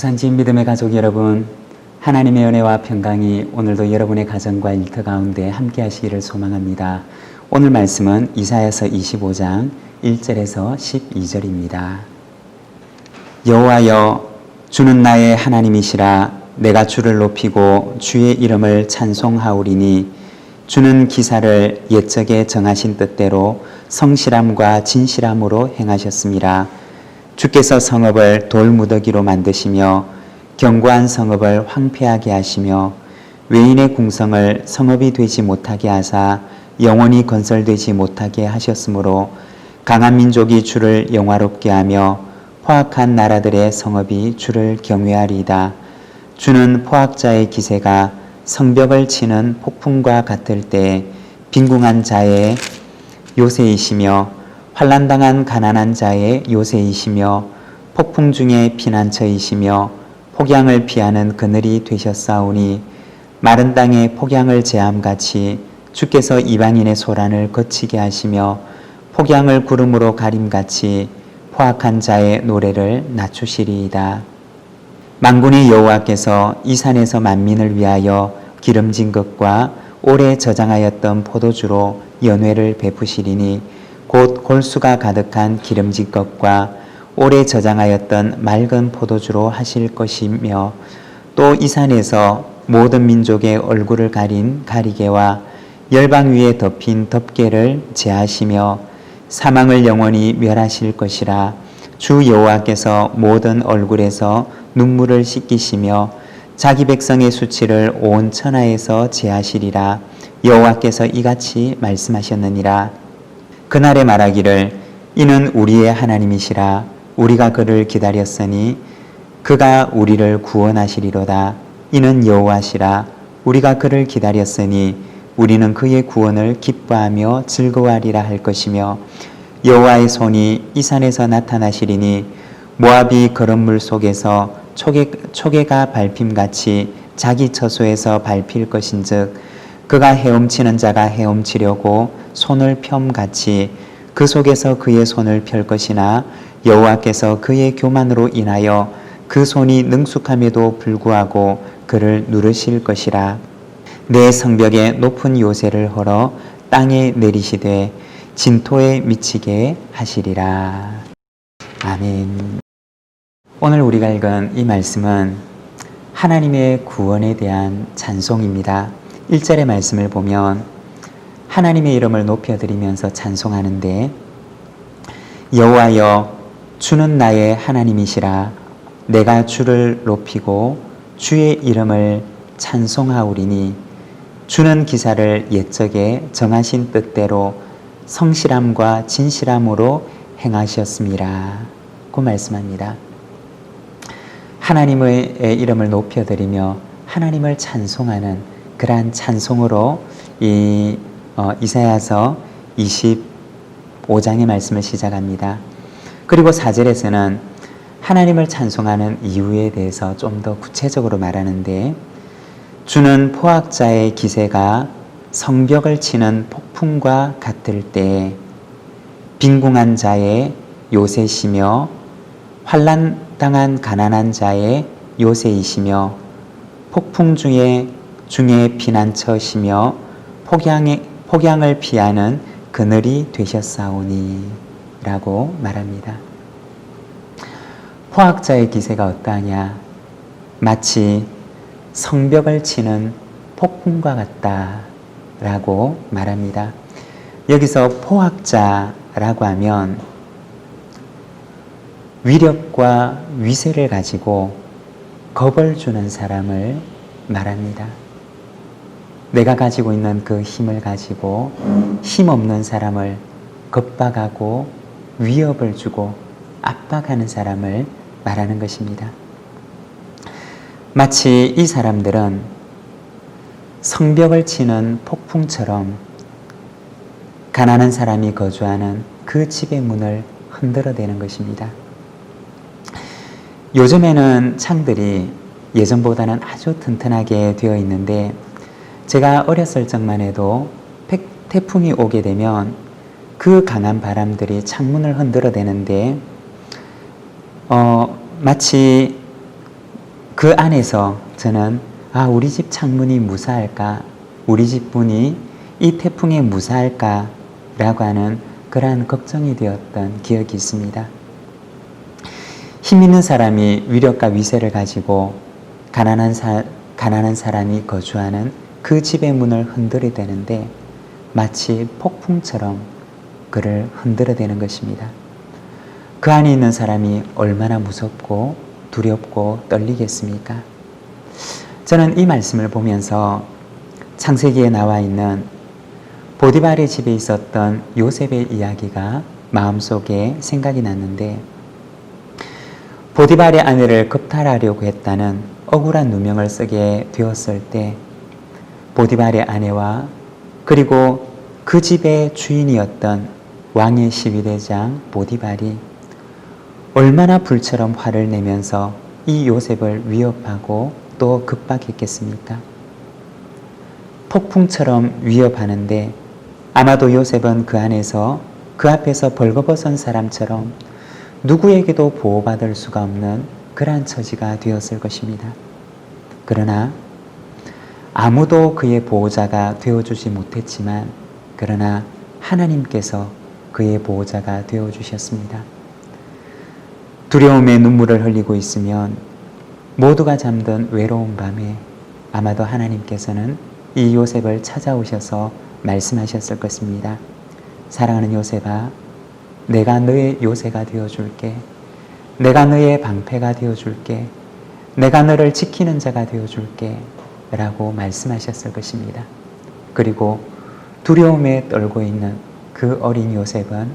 부산지인 믿음의 가족 여러분, 하나님의 은혜와 평강이 오늘도 여러분의 가정과 일터 가운데 함께 하시기를 소망합니다. 오늘 말씀은 이사야서 25장 1절에서 12절입니다. 여호와여, 주는 나의 하나님이시라. 내가 주를 높이고 주의 이름을 찬송하오리니 주는 기사를 옛적에 정하신 뜻대로 성실함과 진실함으로 행하셨습니다. 주께서 성읍을 돌무더기로 만드시며 견고한 성읍을 황폐하게 하시며 외인의 궁성을 성읍이 되지 못하게 하사 영원히 건설되지 못하게 하셨으므로 강한 민족이 주를 영화롭게 하며 포악한 나라들의 성읍이 주를 경외하리이다. 주는 포악자의 기세가 성벽을 치는 폭풍과 같을 때 빈궁한 자의 요새이시며 환난당한 가난한 자의 요새이시며 폭풍 중에 피난처이시며 폭양을 피하는 그늘이 되셨사오니 마른 땅에 폭양을 제함같이 주께서 이방인의 소란을 거치게 하시며 폭양을 구름으로 가림같이 포악한 자의 노래를 낮추시리이다. 만군의 여호와께서 이 산에서 만민을 위하여 기름진 것과 오래 저장하였던 포도주로 연회를 베푸시리니 곧 골수가 가득한 기름진 것과 오래 저장하였던 맑은 포도주로 하실 것이며 또 이 산에서 모든 민족의 얼굴을 가린 가리개와 열방 위에 덮인 덮개를 제하시며 사망을 영원히 멸하실 것이라. 주 여호와께서 모든 얼굴에서 눈물을 씻기시며 자기 백성의 수치를 온 천하에서 제하시리라. 여호와께서 이같이 말씀하셨느니라. 그날에 말하기를 이는 우리의 하나님이시라. 우리가 그를 기다렸으니 그가 우리를 구원하시리로다. 이는 여호와시라. 우리가 그를 기다렸으니 우리는 그의 구원을 기뻐하며 즐거워하리라 할 것이며 여호와의 손이 이 산에서 나타나시리니 모압이 거른 물 속에서 초계가 밟힘같이 자기 처소에서 밟힐 것인즉 그가 헤엄치는 자가 헤엄치려고 손을 켬같이 그 속에서 그의 손을 펼 것이나 여호와께서 그의 교만으로 인하여 그 손이 능숙함에도 불구하고 그를 누르실 것이라. 내 성벽에 높은 요새를 헐어 땅에 내리시되 진토에 미치게 하시리라. 아멘. 오늘 우리가 읽은 이 말씀은 하나님의 구원에 대한 찬송입니다. 1절의 말씀을 보면 하나님의 이름을 높여드리면서 찬송하는데 여호와여, 주는 나의 하나님이시라. 내가 주를 높이고 주의 이름을 찬송하오리니 주는 기사를 옛적에 정하신 뜻대로 성실함과 진실함으로 행하셨습니다. 그 말씀합니다. 하나님의 이름을 높여드리며 하나님을 찬송하는 그러한 찬송으로 이사야서 25장의 말씀을 시작합니다. 그리고 4절에서는 하나님을 찬송하는 이유에 대해서 좀 더 구체적으로 말하는데 주는 포악자의 기세가 성벽을 치는 폭풍과 같을 때 빈궁한 자의 요새시며 환난당한 가난한 자의 요새이시며 폭풍 중에 피난처시며 폭양을 피하는 그늘이 되셨사오니 라고 말합니다. 포악자의 기세가 어떠하냐? 마치 성벽을 치는 폭풍과 같다 라고 말합니다. 여기서 포악자라고 하면 위력과 위세를 가지고 겁을 주는 사람을 말합니다. 내가 가지고 있는 그 힘을 가지고 힘없는 사람을 겁박하고 위협을 주고 압박하는 사람을 말하는 것입니다. 마치 이 사람들은 성벽을 치는 폭풍처럼 가난한 사람이 거주하는 그 집의 문을 흔들어대는 것입니다. 요즘에는 창들이 예전보다는 아주 튼튼하게 되어 있는데 제가 어렸을 적만 해도 태풍이 오게 되면 그 강한 바람들이 창문을 흔들어대는데 마치 그 안에서 저는 우리 집 창문이 무사할까? 우리 집 문이 이 태풍에 무사할까? 라고 하는 그러한 걱정이 되었던 기억이 있습니다. 힘 있는 사람이 위력과 위세를 가지고 가난한 사람이 거주하는 그 집의 문을 흔들어대는데 마치 폭풍처럼 그를 흔들어대는 것입니다. 그 안에 있는 사람이 얼마나 무섭고 두렵고 떨리겠습니까? 저는 이 말씀을 보면서 창세기에 나와 있는 보디발의 집에 있었던 요셉의 이야기가 마음속에 생각이 났는데, 보디발의 아내를 겁탈하려고 했다는 억울한 누명을 쓰게 되었을 때 보디발의 아내와 그리고 그 집의 주인이었던 왕의 시위대장 보디발이 얼마나 불처럼 화를 내면서 이 요셉을 위협하고 또 급박했겠습니까? 폭풍처럼 위협하는데 아마도 요셉은 그 앞에서 벌거벗은 사람처럼 누구에게도 보호받을 수가 없는 그러한 처지가 되었을 것입니다. 그러나 아무도 그의 보호자가 되어주지 못했지만, 그러나 하나님께서 그의 보호자가 되어주셨습니다. 두려움의 눈물을 흘리고 있으면 모두가 잠든 외로운 밤에 아마도 하나님께서는 이 요셉을 찾아오셔서 말씀하셨을 것입니다. 사랑하는 요셉아, 내가 너의 요새가 되어줄게. 내가 너의 방패가 되어줄게. 내가 너를 지키는 자가 되어줄게. 라고 말씀하셨을 것입니다. 그리고 두려움에 떨고 있는 그 어린 요셉은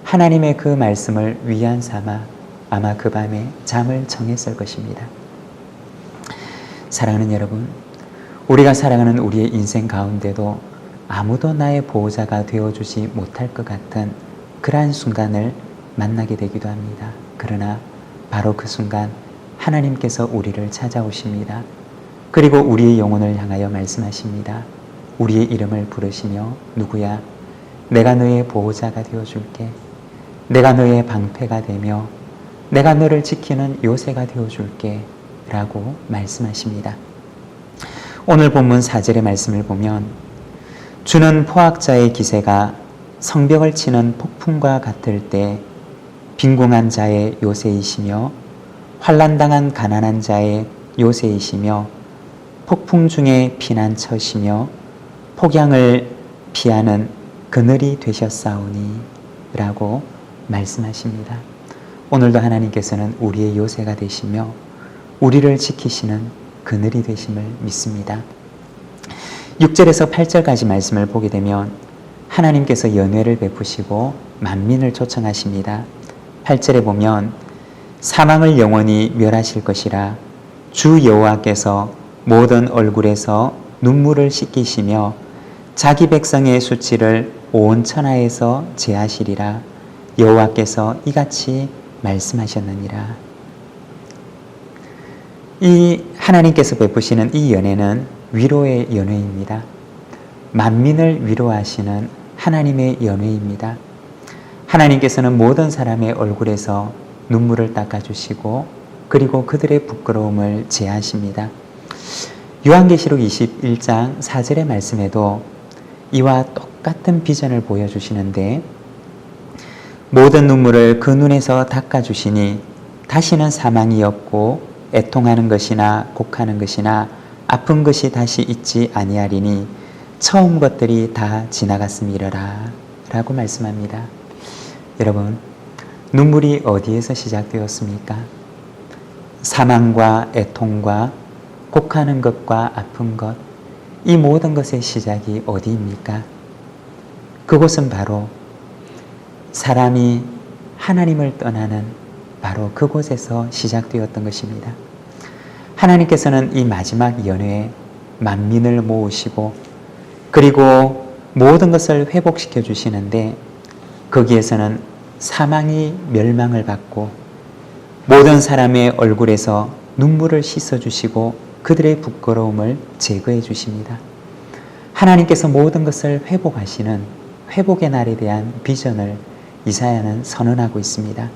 하나님의 그 말씀을 위안 삼아 아마 그 밤에 잠을 청했을 것입니다. 사랑하는 여러분, 우리가 살아가는 우리의 인생 가운데도 아무도 나의 보호자가 되어주지 못할 것 같은 그러한 순간을 만나게 되기도 합니다. 그러나 바로 그 순간 하나님께서 우리를 찾아오십니다. 그리고 우리의 영혼을 향하여 말씀하십니다. 우리의 이름을 부르시며, 누구야? 내가 너의 보호자가 되어줄게. 내가 너의 방패가 되며 내가 너를 지키는 요새가 되어줄게 라고 말씀하십니다. 오늘 본문 4절의 말씀을 보면 주는 포악자의 기세가 성벽을 치는 폭풍과 같을 때 빈궁한 자의 요새이시며 환난당한 가난한 자의 요새이시며 폭풍 중에 피난처시며 폭양을 피하는 그늘이 되셨사오니 라고 말씀하십니다. 오늘도 하나님께서는 우리의 요새가 되시며 우리를 지키시는 그늘이 되심을 믿습니다. 6절에서 8절까지 말씀을 보게 되면 하나님께서 연회를 베푸시고 만민을 초청하십니다. 8절에 보면 사망을 영원히 멸하실 것이라 주 여호와께서 모든 얼굴에서 눈물을 씻기시며 자기 백성의 수치를 온 천하에서 제하시리라. 여호와께서 이같이 말씀하셨느니라. 이 하나님께서 베푸시는 이 연회는 위로의 연회입니다. 만민을 위로하시는 하나님의 연회입니다. 하나님께서는 모든 사람의 얼굴에서 눈물을 닦아주시고 그리고 그들의 부끄러움을 제하십니다. 요한계시록 21장 4절의 말씀에도 이와 똑같은 비전을 보여주시는데, 모든 눈물을 그 눈에서 닦아주시니 다시는 사망이 없고 애통하는 것이나 곡하는 것이나 아픈 것이 다시 있지 아니하리니 처음 것들이 다 지나갔음이러라 라고 말씀합니다. 여러분, 눈물이 어디에서 시작되었습니까? 사망과 애통과 곡하는 것과 아픈 것, 이 모든 것의 시작이 어디입니까? 그곳은 바로 사람이 하나님을 떠나는 바로 그곳에서 시작되었던 것입니다. 하나님께서는 이 마지막 연회에 만민을 모으시고 그리고 모든 것을 회복시켜 주시는데, 거기에서는 사망이 멸망을 받고 모든 사람의 얼굴에서 눈물을 씻어주시고 그들의 부끄러움을 제거해 주십니다. 하나님께서 모든 것을 회복하시는 회복의 날에 대한 비전을 이사야는 선언하고 있습니다.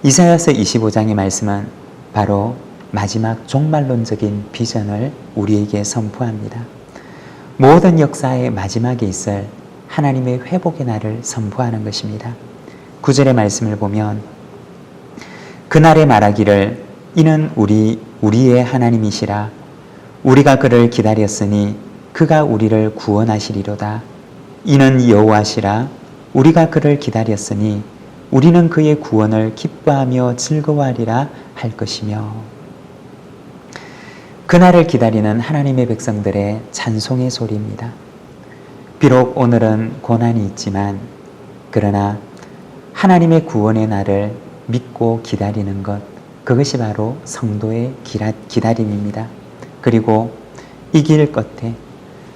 이사야서 25장의 말씀은 바로 마지막 종말론적인 비전을 우리에게 선포합니다. 모든 역사의 마지막에 있을 하나님의 회복의 날을 선포하는 것입니다. 9절의 말씀을 보면 그날에 말하기를 이는 우리의 하나님이시라. 우리가 그를 기다렸으니 그가 우리를 구원하시리로다. 이는 여호와시라. 우리가 그를 기다렸으니 우리는 그의 구원을 기뻐하며 즐거워하리라 할 것이며. 그날을 기다리는 하나님의 백성들의 찬송의 소리입니다. 비록 오늘은 고난이 있지만 그러나 하나님의 구원의 날을 믿고 기다리는 것, 그것이 바로 성도의 기다림입니다. 그리고 이 길 끝에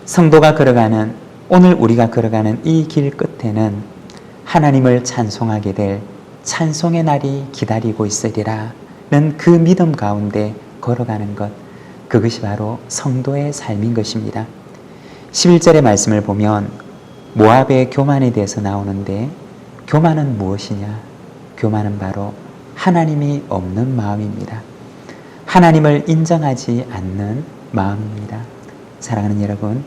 성도가 걸어가는, 오늘 우리가 걸어가는 이 길 끝에는 하나님을 찬송하게 될 찬송의 날이 기다리고 있으리라는 그 믿음 가운데 걸어가는 것, 그것이 바로 성도의 삶인 것입니다. 11절의 말씀을 보면 모압의 교만에 대해서 나오는데, 교만은 무엇이냐? 교만은 바로 하나님이 없는 마음입니다. 하나님을 인정하지 않는 마음입니다. 사랑하는 여러분,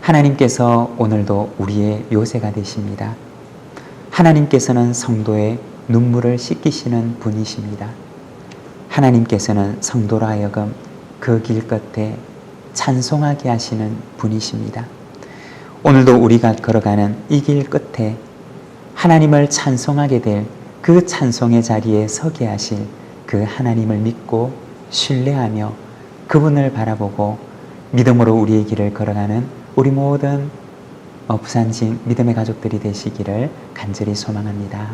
하나님께서 오늘도 우리의 요새가 되십니다. 하나님께서는 성도의 눈물을 씻기시는 분이십니다. 하나님께서는 성도로 하여금 그 길 끝에 찬송하게 하시는 분이십니다. 오늘도 우리가 걸어가는 이 길 끝에 하나님을 찬송하게 될 그 찬송의 자리에 서게 하실 그 하나님을 믿고 신뢰하며 그분을 바라보고 믿음으로 우리의 길을 걸어가는 우리 모든 부산진 믿음의 가족들이 되시기를 간절히 소망합니다.